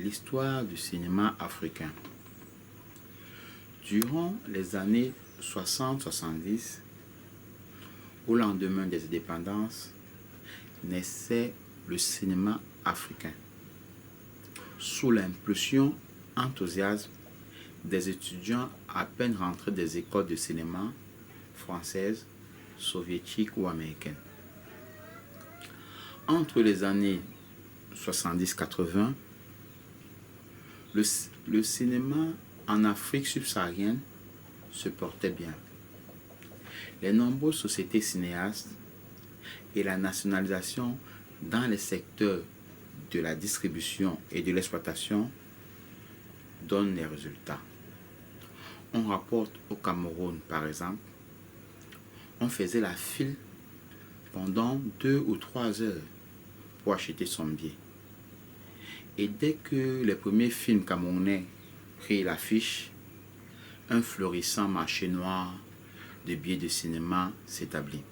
L'histoire du cinéma africain. Durant les années 60-70, au lendemain des indépendances, naissait le cinéma africain, sous l'impulsion enthousiasme des étudiants à peine rentrés des écoles de cinéma françaises, soviétiques ou américaines. Entre les années 70-80, le cinéma en Afrique subsaharienne se portait bien. Les nombreuses sociétés cinéastes et la nationalisation dans les secteurs de la distribution et de l'exploitation donnent les résultats. On rapporte au Cameroun, par exemple, on faisait la file pendant 2 ou 3 heures pour acheter son billet. Et dès que les premiers films camerounais prirent l'affiche, un florissant marché noir de billets de cinéma s'établit.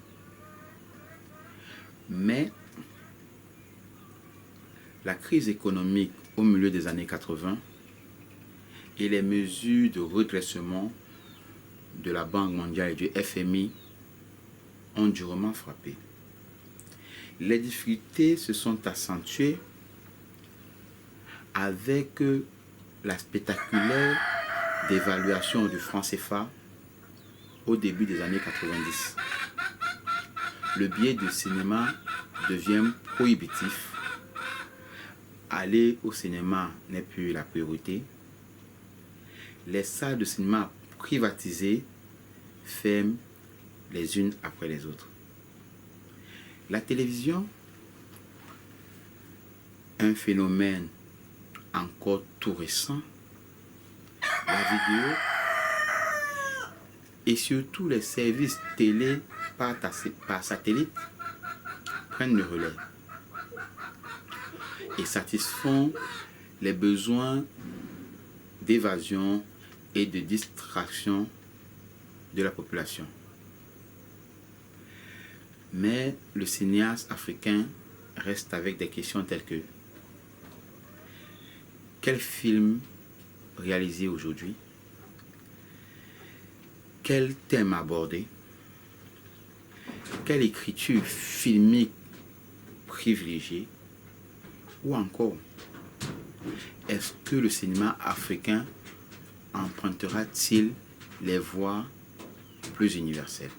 Mais la crise économique au milieu des années 80 et les mesures de redressement de la Banque mondiale et du FMI ont durement frappé. Les difficultés se sont accentuées avec la spectaculaire dévaluation du franc CFA au début des années 90. Le billet de cinéma devient prohibitif. Aller au cinéma n'est plus la priorité. Les salles de cinéma privatisées ferment les unes après les autres. La télévision, un phénomène encore tout récent, la vidéo et surtout les services télé par satellite prennent le relais et satisfont les besoins d'évasion et de distraction de la population. Mais le cinéaste africain reste avec des questions telles que: quel film réaliser aujourd'hui? Quel thème aborder? Quelle écriture filmique privilégiée? Ou encore, est-ce que le cinéma africain empruntera-t-il les voies plus universelles?